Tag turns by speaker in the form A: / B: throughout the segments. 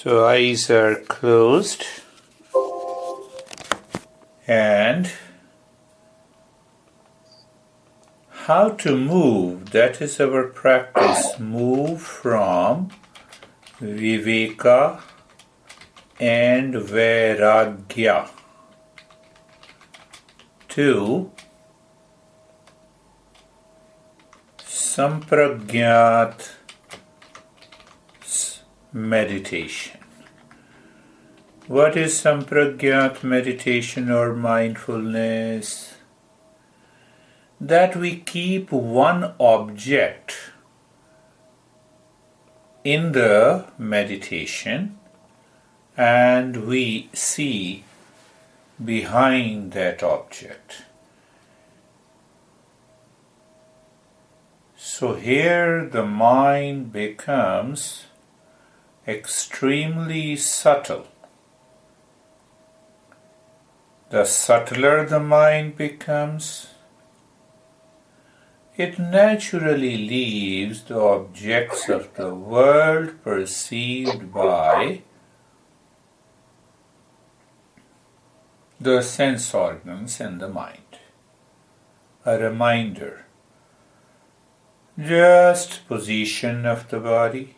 A: So eyes are closed and how to move, that is our practice. Move from viveka and vairagya to Samprajnat meditation. What is Samprajnat meditation or mindfulness? That we keep one object in the meditation and we see behind that object. So here the mind becomes extremely subtle. The subtler the mind becomes, it naturally leaves the objects of the world perceived by the sense organs and the mind. A reminder, just position of the body.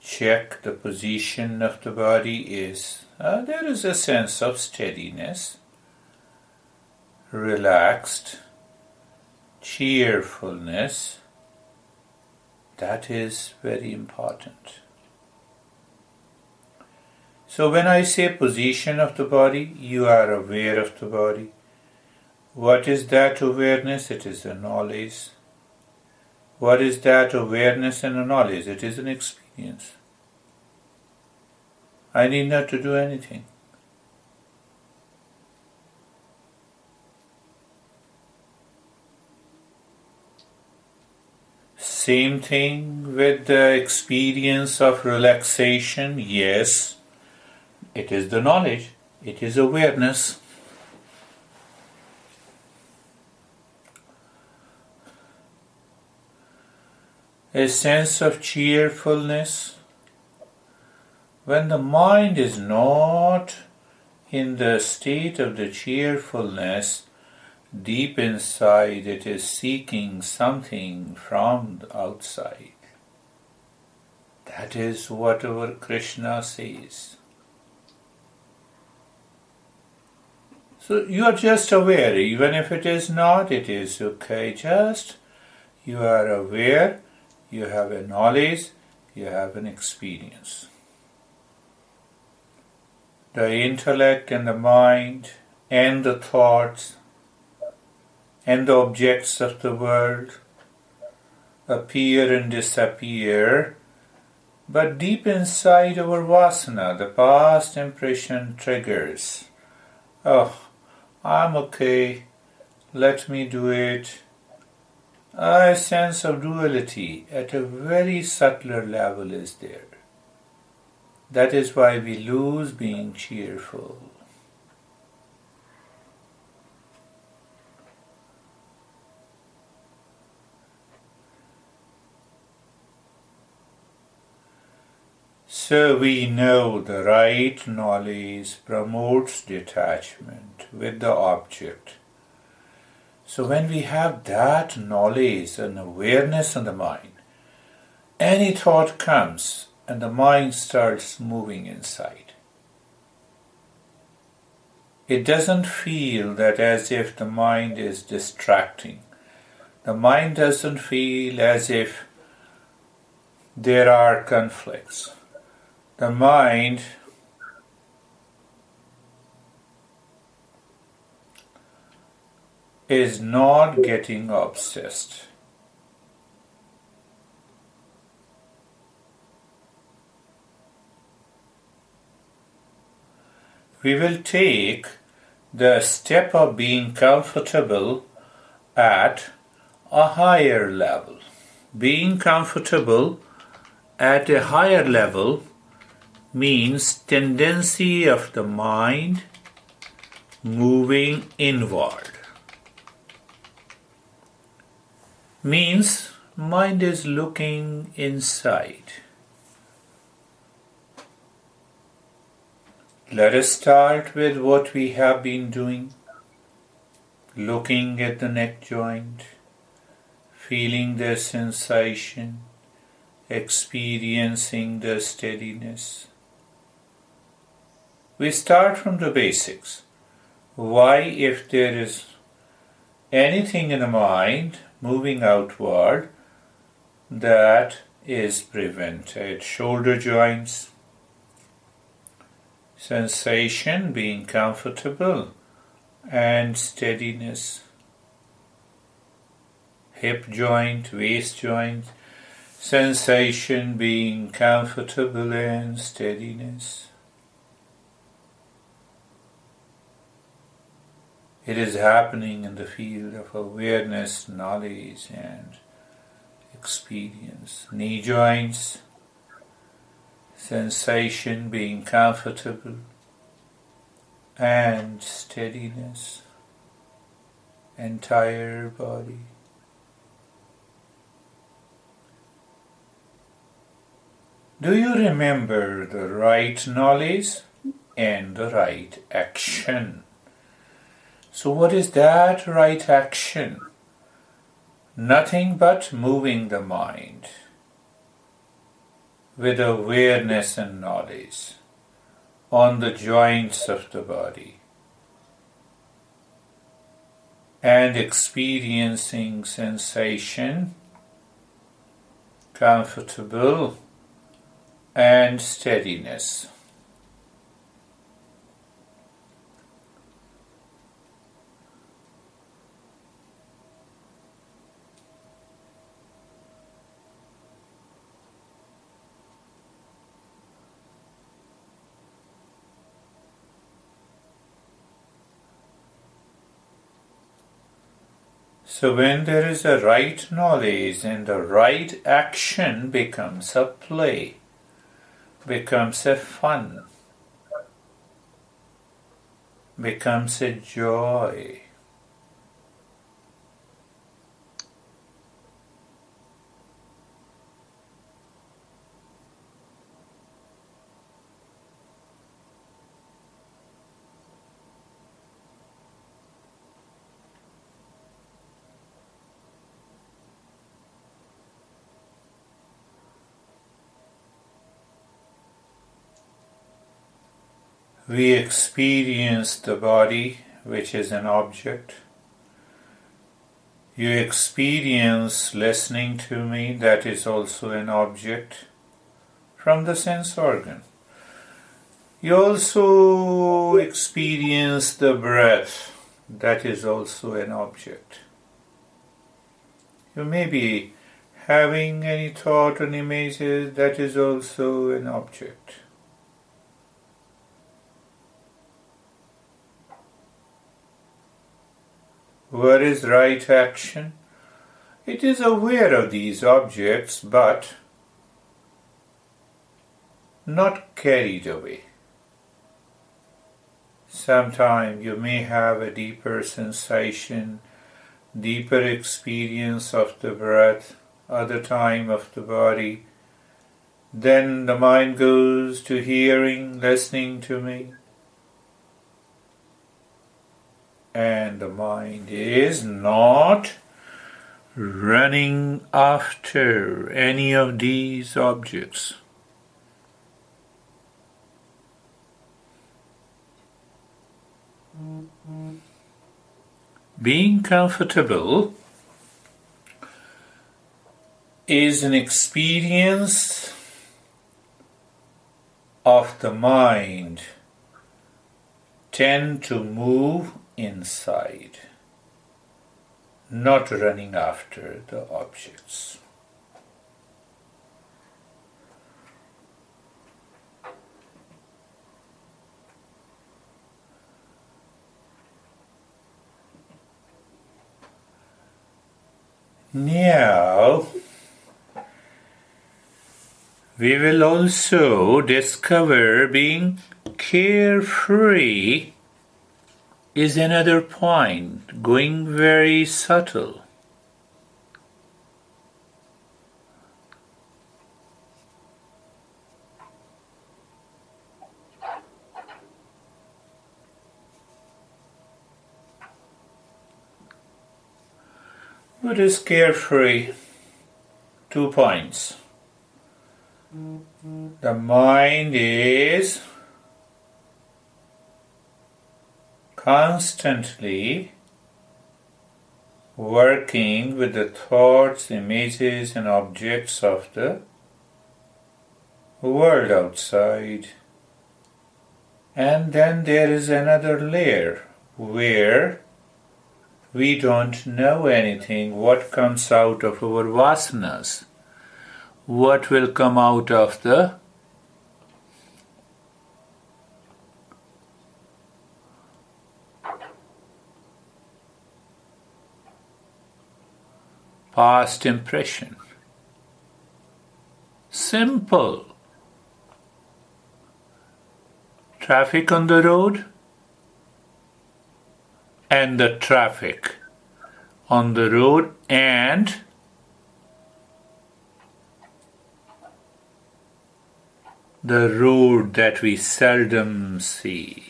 A: Check the position of the body is, there is a sense of steadiness, relaxed, cheerfulness. That is very important. So when I say position of the body, you are aware of the body. What is that awareness? It is a knowledge. What is that awareness and a knowledge? It is an experience. I need not to do anything. Same thing with the experience of relaxation. Yes, it is the knowledge. It is awareness. A sense of cheerfulness. When the mind is not in the state of the cheerfulness, deep inside it is seeking something from the outside. That is what our Krishna says. So you are just aware, even if it is not, it is okay. Just you are aware, you have a knowledge, you have an experience. The intellect and the mind and the thoughts and the objects of the world appear and disappear, but deep inside our vasana, the past impression triggers. Oh, I'm okay, let me do it. A sense of duality at a very subtler level is there. That is why we lose being cheerful. So we know the right knowledge promotes detachment with the object. So when we have that knowledge and awareness in the mind, any thought comes and the mind starts moving inside. It doesn't feel that as if the mind is distracting. The mind doesn't feel as if there are conflicts. The mind is not getting obsessed. We will take the step of being comfortable at a higher level. Being comfortable at a higher level means tendency of the mind moving inward. Means mind is looking inside. Let us start with what we have been doing, looking at the neck joint, feeling the sensation, experiencing the steadiness. We start from the basics. Why, if there is anything in the mind moving outward, that is prevented. Shoulder joints, sensation being comfortable and steadiness. Hip joint, waist joint, sensation being comfortable and steadiness. It is happening in the field of awareness, knowledge and experience. Knee joints, sensation being comfortable and steadiness. Entire body. Do you remember the right knowledge and the right action? So what is that right action? Nothing but moving the mind with awareness and knowledge on the joints of the body and experiencing sensation, comfortable and steadiness. So when there is a right knowledge and the right action becomes a play, becomes a fun, becomes a joy. We experience the body, which is an object. You experience listening to me, that is also an object from the sense organ. You also experience the breath, that is also an object. You may be having any thought and images, that is also an object. What is right action? It is aware of these objects, but not carried away. Sometimes you may have a deeper sensation, deeper experience of the breath, other time of the body. Then the mind goes to hearing, listening to me. And the mind is not running after any of these objects. Being comfortable is an experience of the mind tend to move inside, not running after the objects. Now, we will also discover being carefree is another point, going very subtle. What is carefree? 2 points. The mind is constantly working with the thoughts, images, and objects of the world outside. And then there is another layer where we don't know anything what comes out of our vasanas, what will come out of the past impression. Simple. Traffic on the road and the traffic on the road and the road that we seldom see.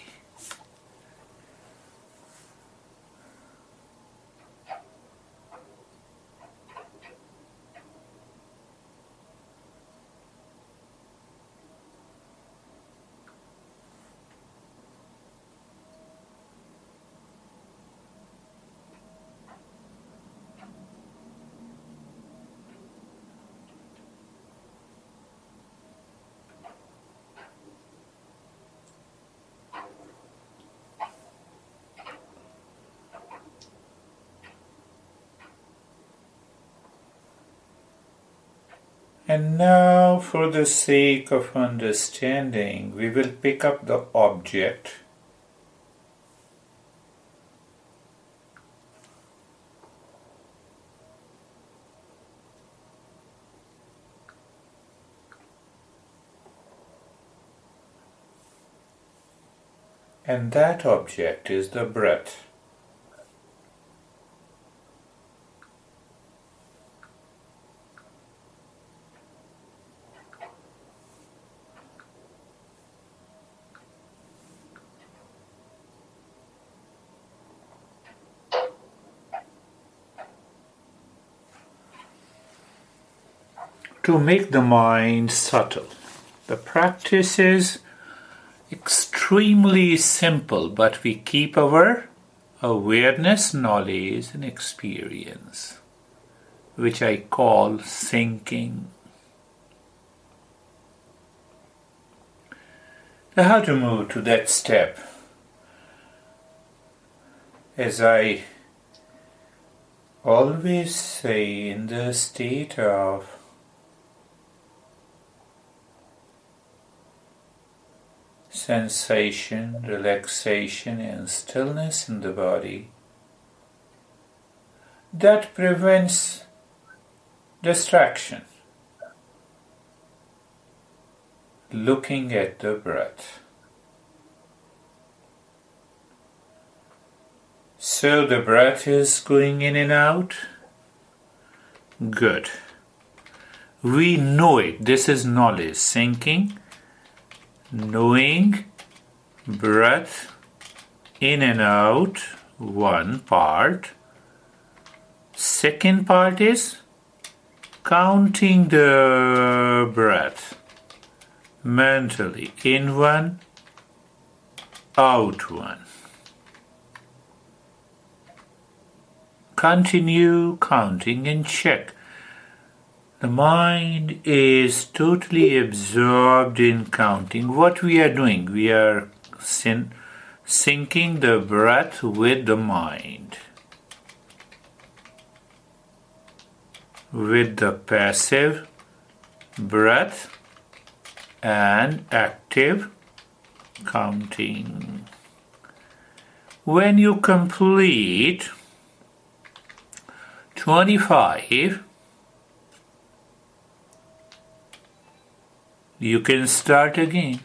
A: And now, for the sake of understanding, we will pick up the object and that object is the breath. To make the mind subtle. The practice is extremely simple, but we keep our awareness, knowledge, and experience, which I call thinking. Now, how to move to that step? As I always say, in the state of sensation, relaxation, and stillness in the body, that prevents distraction. Looking at the breath. So the breath is going in and out. Good. We know it. This is knowledge. Thinking, knowing, breath in and out, one part. Second part is counting the breath mentally, in one, out one. Continue counting and check. The mind is totally absorbed in counting. What we are doing, we are syncing the breath with the mind, with the passive breath and active counting. When you complete 25, you can start again.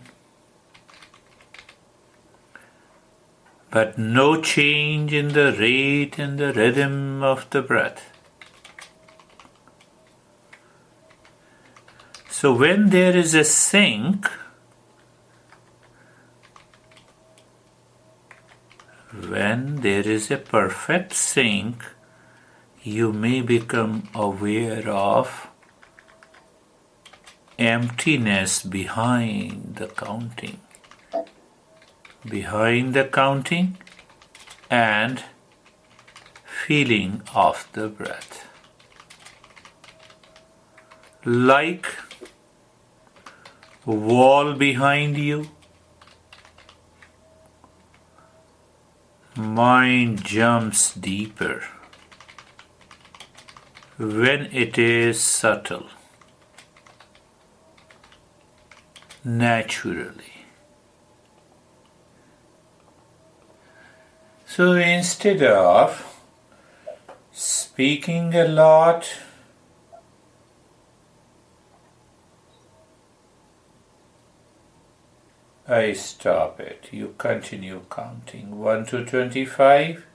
A: But no change in the rate and the rhythm of the breath. So when there is a sync, when there is a perfect sync, you may become aware of emptiness behind the counting. Behind the counting and feeling of the breath. Like a wall behind you, mind jumps deeper when it is subtle, naturally. So instead of speaking a lot, I stop it. You continue counting 1 to 25.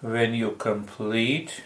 A: When you complete,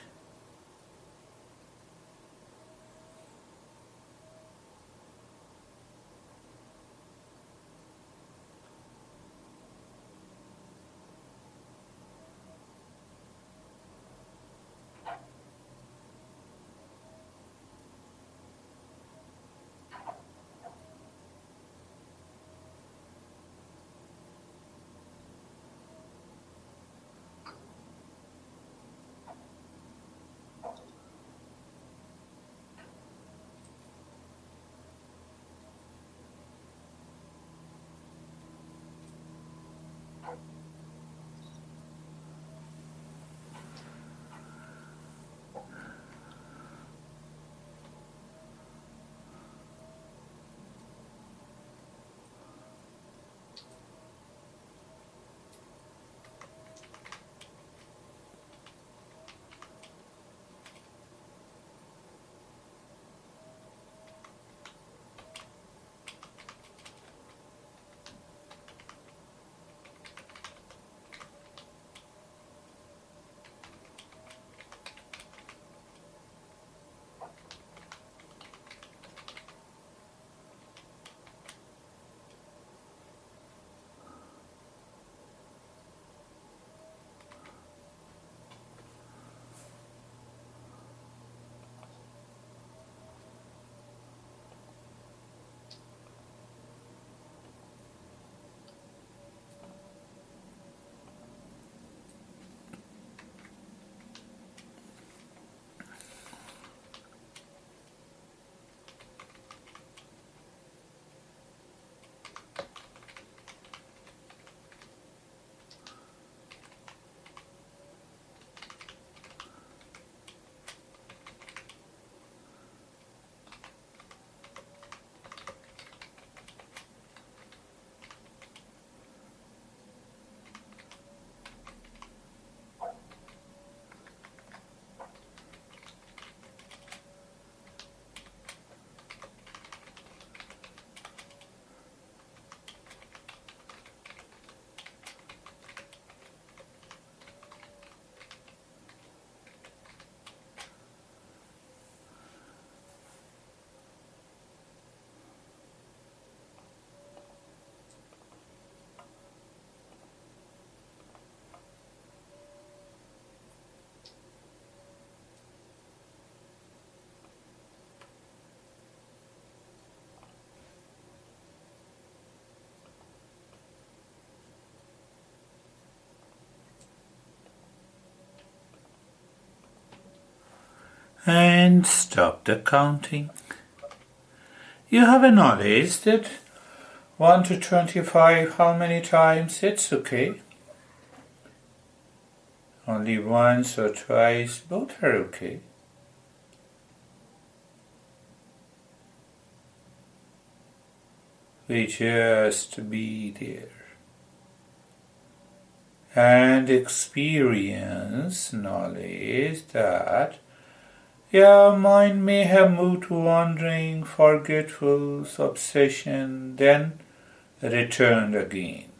A: and stop the counting. You have a knowledge that 1 to 25, how many times, it's okay. Only once or twice, both are okay. We just be there and experience knowledge that your mind may have moved to wandering, forgetful, obsession, then returned again.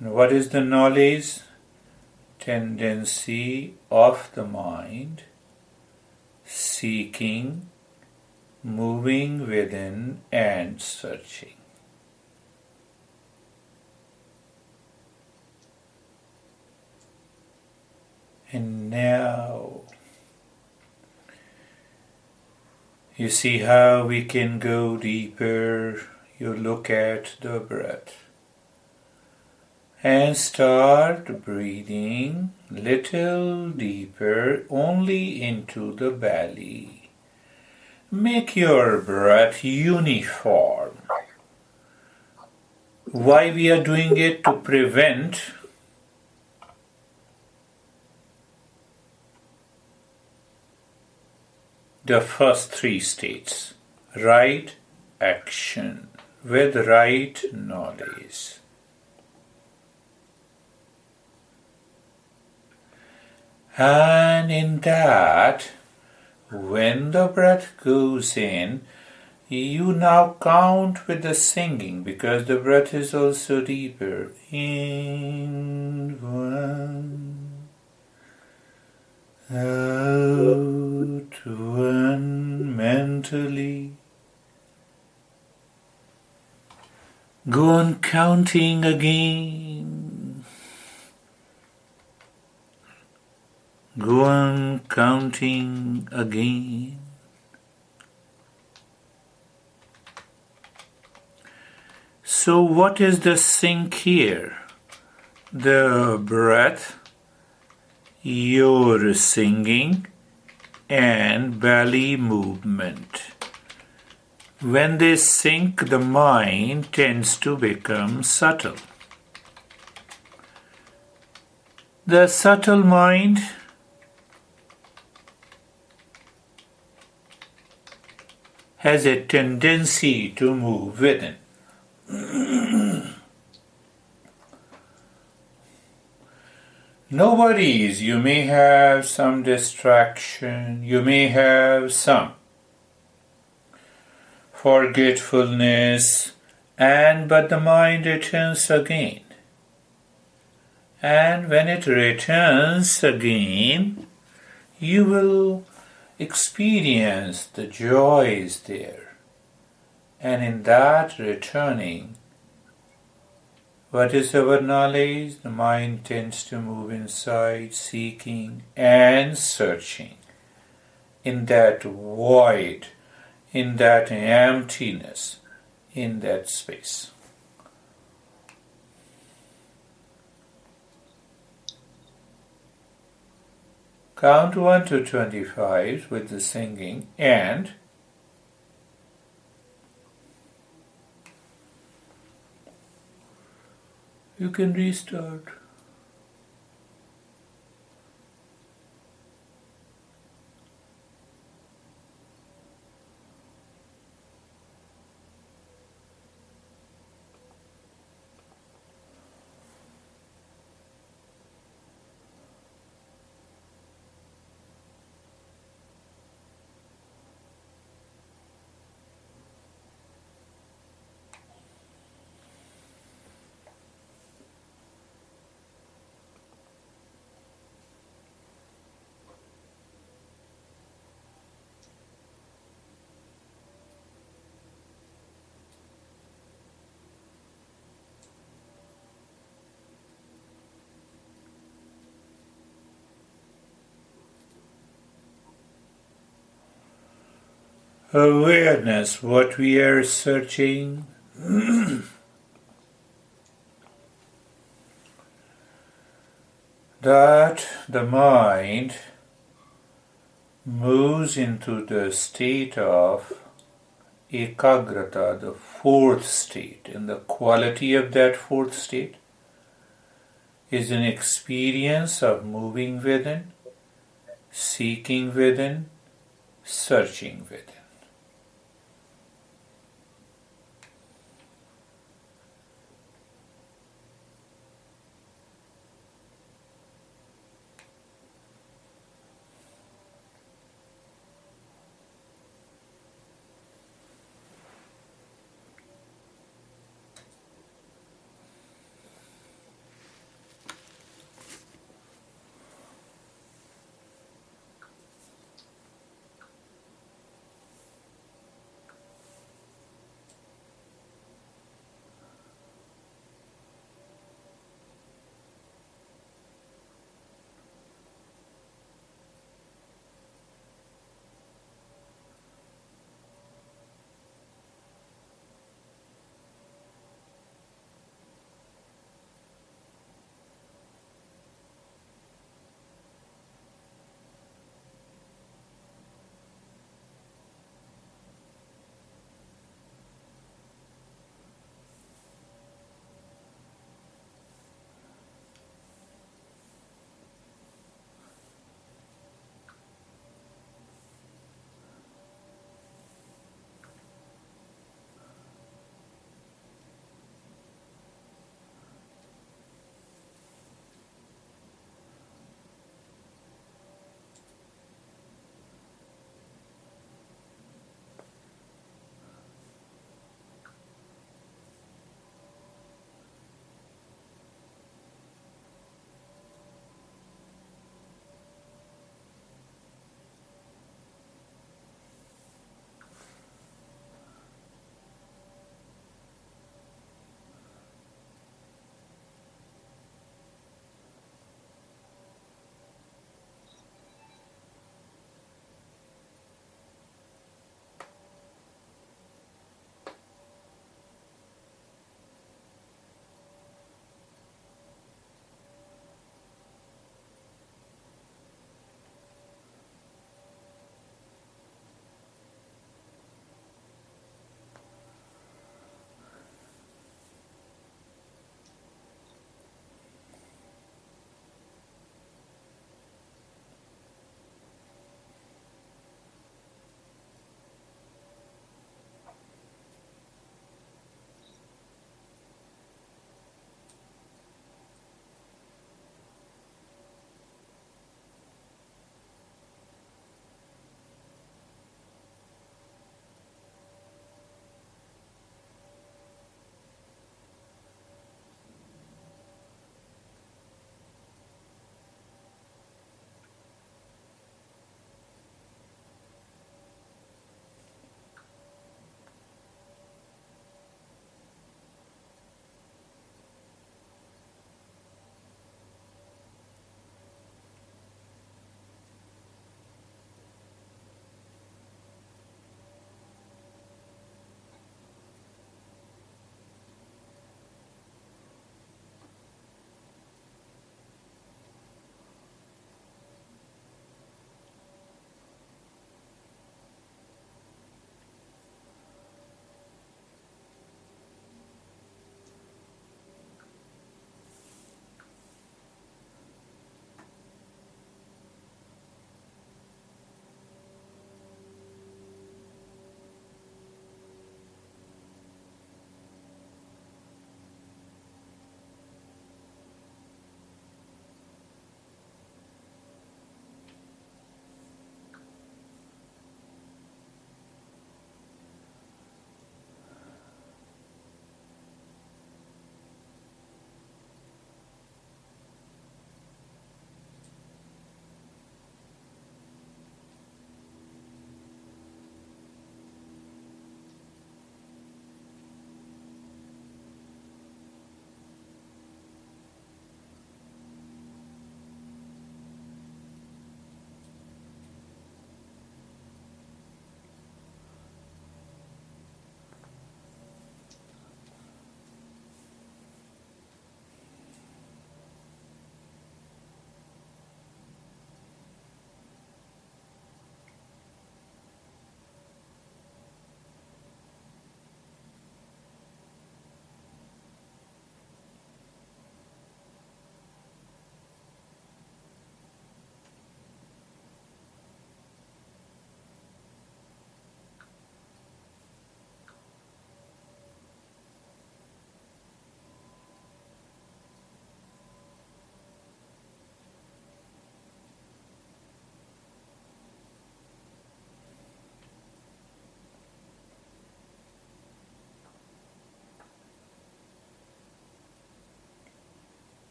A: And what is the knowledge? Tendency of the mind seeking, moving within and searching. And now you see how we can go deeper. You look at the breath and start breathing little deeper only into the belly. Make your breath uniform. Why we are doing it? To prevent the first three states. Right action with right knowledge. And in that, when the breath goes in, you now count with the singing, because the breath is also deeper. In one, out one, mentally. Go on counting again. Go on counting again. So what is the sync here? The breath, your singing, and belly movement. When they sync, the mind tends to become subtle. The subtle mind has a tendency to move within. No worries, you may have some distraction, you may have some forgetfulness, but the mind returns again. And when it returns again, you will experience the joys there. And in that returning, what is our knowledge? The mind tends to move inside, seeking and searching in that void, in that emptiness, in that space. Count 1 to 25 with the singing, and you can restart. Awareness, what we are searching. That the mind moves into the state of ekagrata, the fourth state, and the quality of that fourth state is an experience of moving within, seeking within, searching within.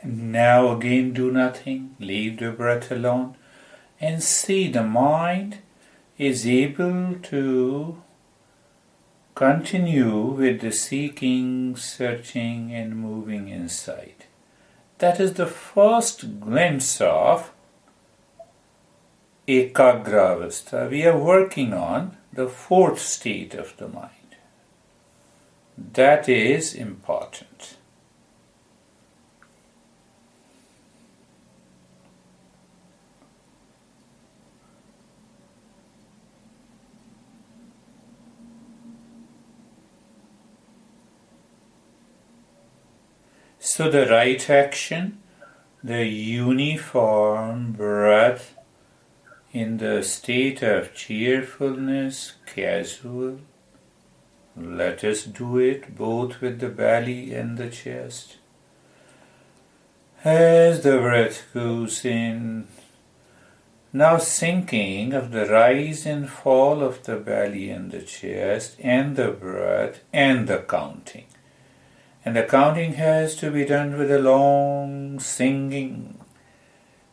A: Now again do nothing, leave the breath alone, and see the mind is able to continue with the seeking, searching, and moving inside. That is the first glimpse of ekagravastha. We are working on the fourth state of the mind. That is important. So the right action, the uniform breath in the state of cheerfulness, casual. Let us do it both with the belly and the chest. As the breath goes in, now thinking of the rise and fall of the belly and the chest and the breath and the counting. And the counting has to be done with a long singing.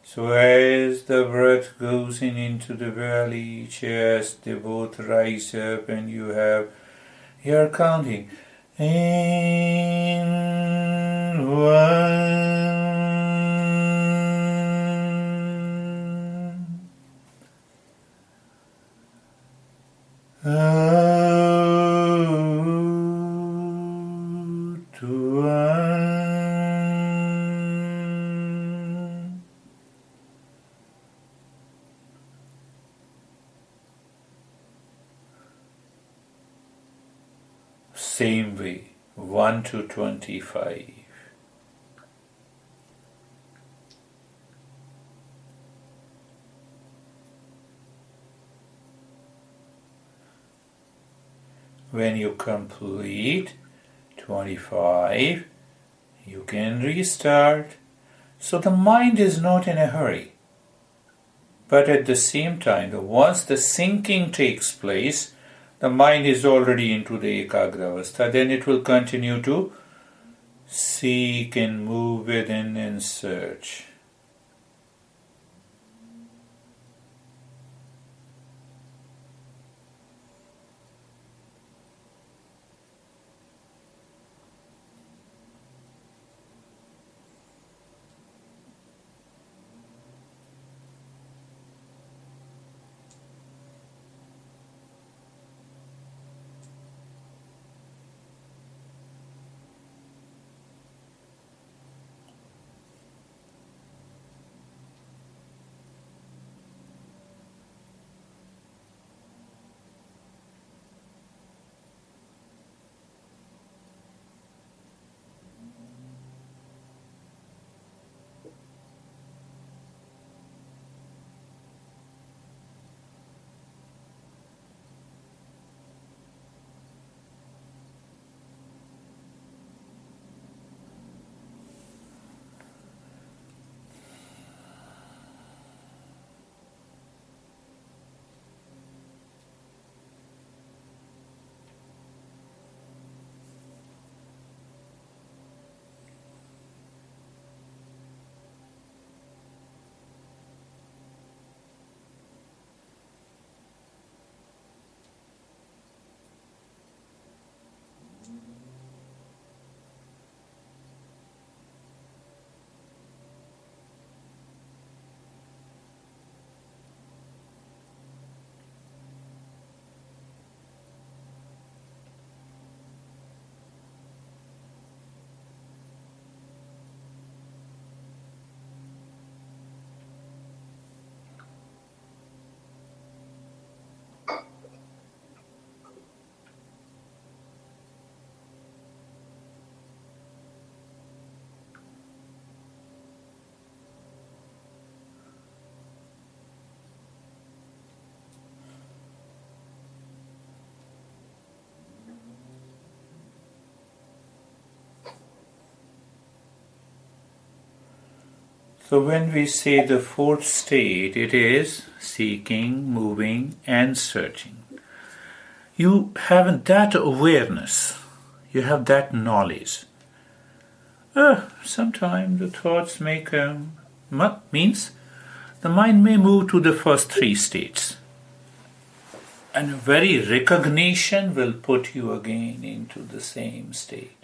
A: So as the breath goes in into the belly, chest, they both rise up and you're counting. In one, out, one. Same way, 1 to 25. When you complete 25, you can restart. So the mind is not in a hurry. But at the same time, once the sinking takes place, the mind is already into the ekagravastha, then it will continue to seek and move within and search. So when we say the fourth state, it is seeking, moving, and searching. You have that awareness, you have that knowledge. Sometimes the thoughts may come. Means the mind may move to the first three states. And very recognition will put you again into the same state.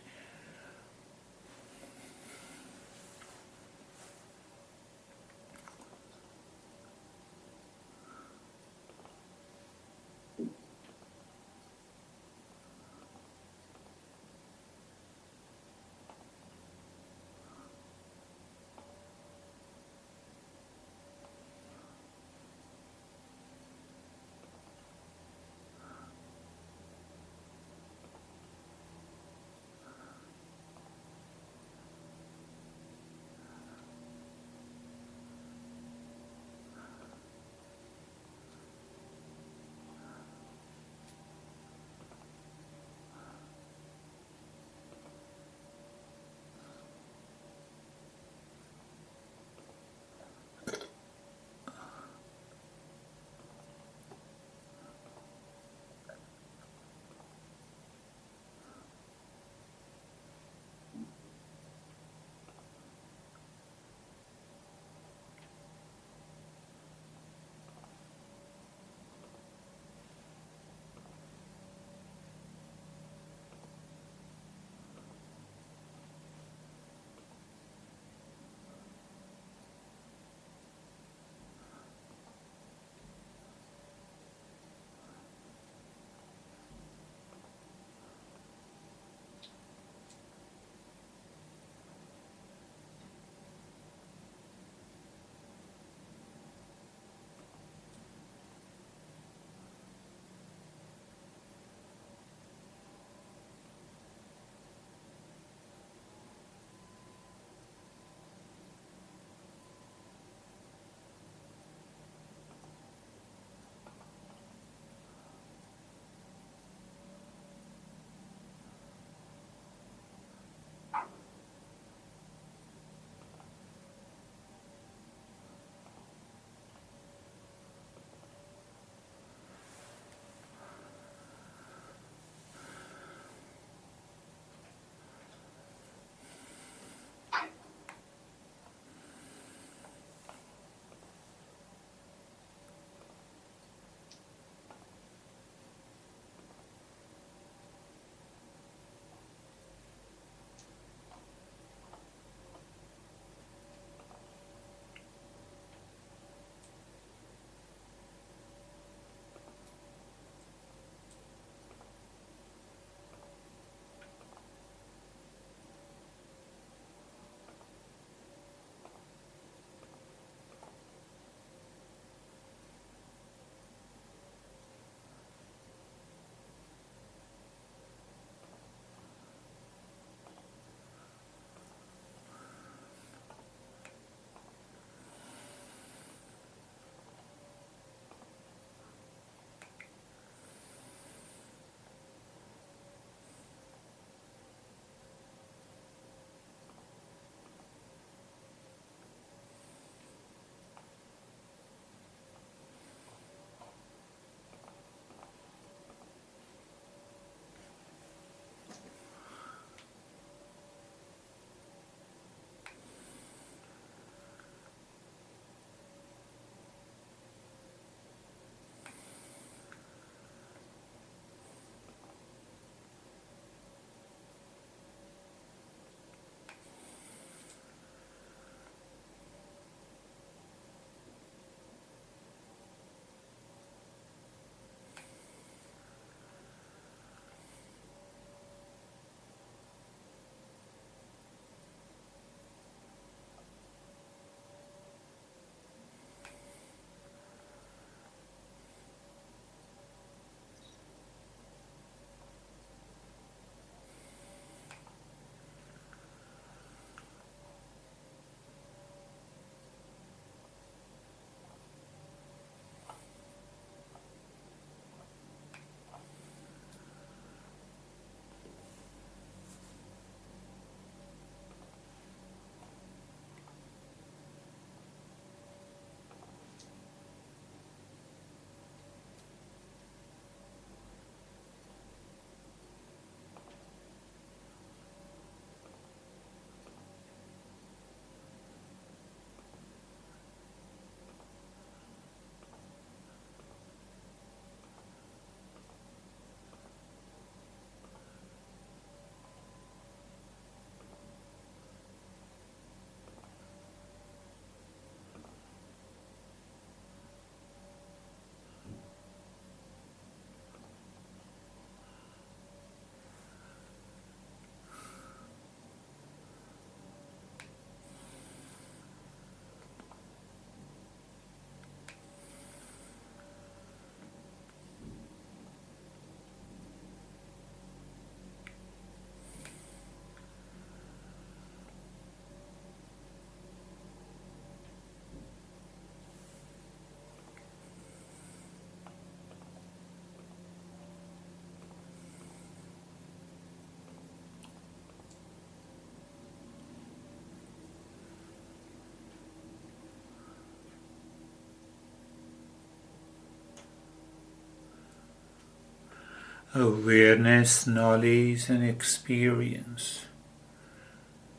A: awareness, knowledge, and experience.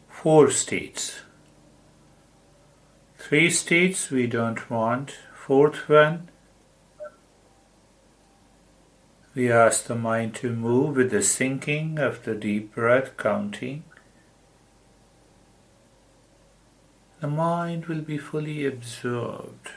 A: 4 states. 3 states we don't want. 4th one, we ask the mind to move with the sinking of the deep breath, counting. The mind will be fully absorbed.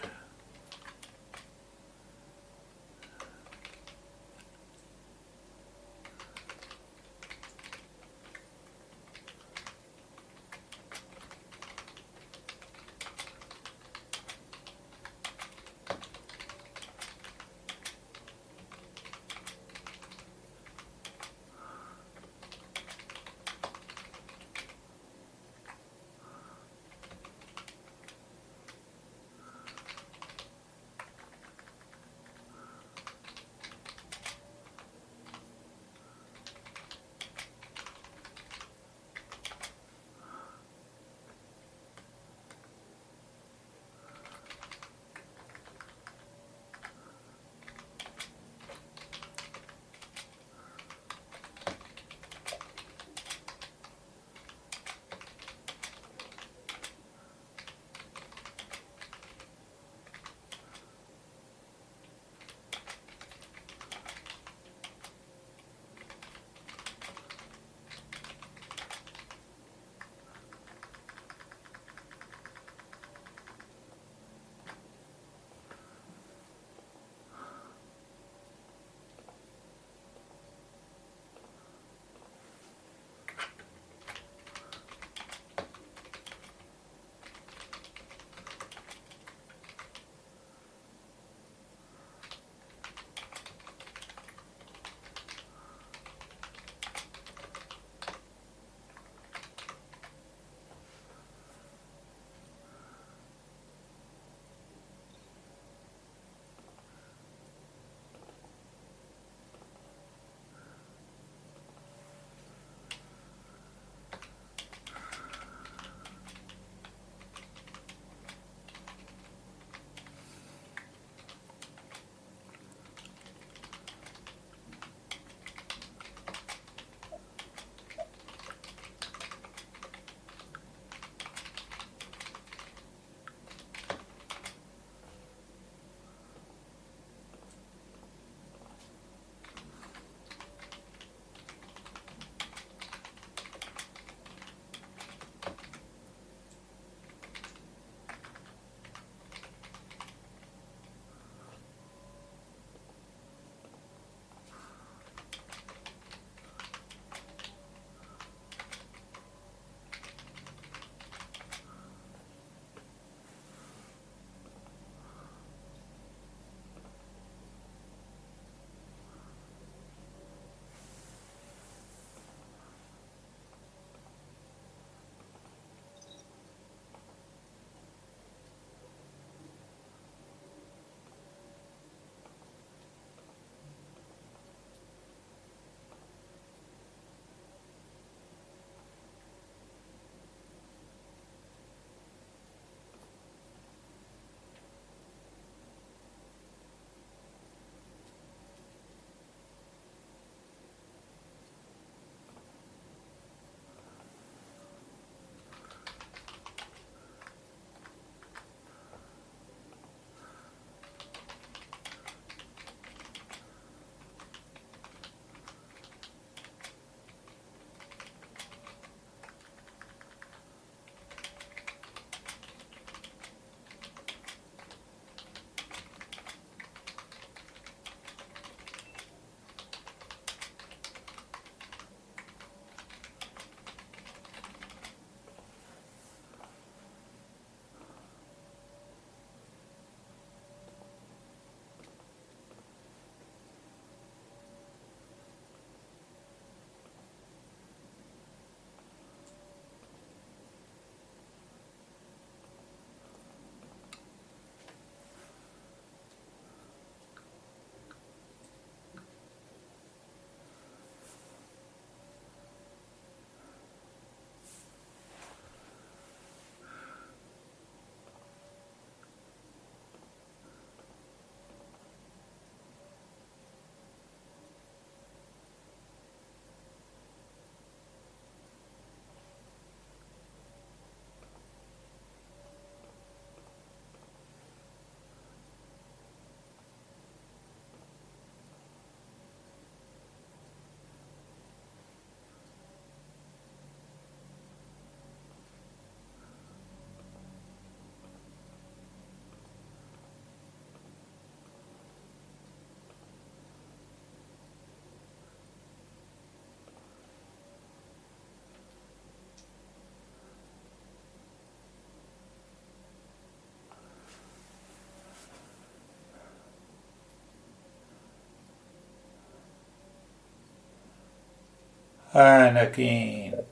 A: And again,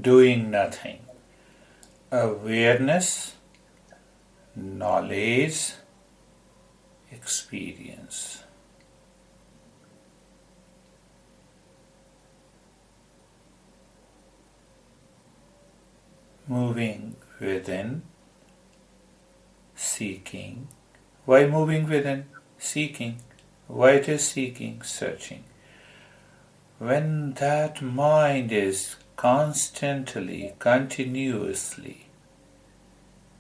A: doing nothing. Awareness, knowledge, experience. Moving within, seeking. Why moving within? Seeking. Why it is seeking? Searching. When that mind is constantly, continuously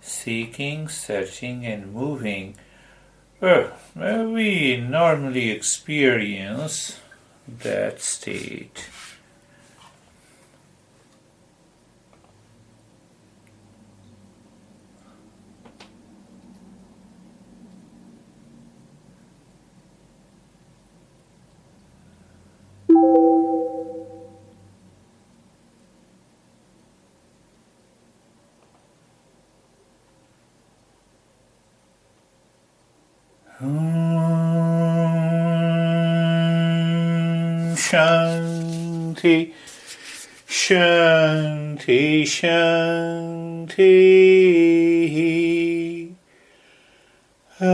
A: seeking, searching and moving, we normally experience that state. Shanti, Shanti, Shanti. Om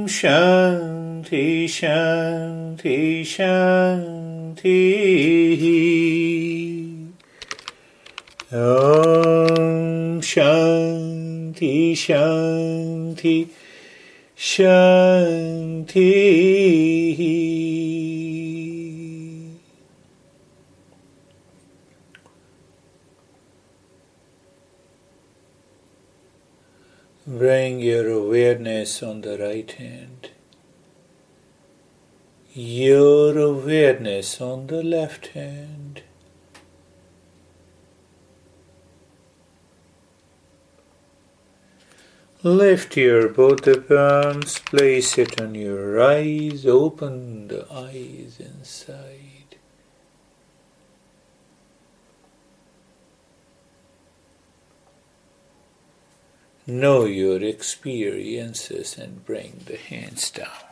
A: Shanti, Shanti, Shanti. Om Shanti, Shanti, Shanti. Bring your awareness on the right hand, your awareness on the left hand. Lift your both the palms, place it on your eyes, open the eyes inside. Know your experiences and bring the hands down.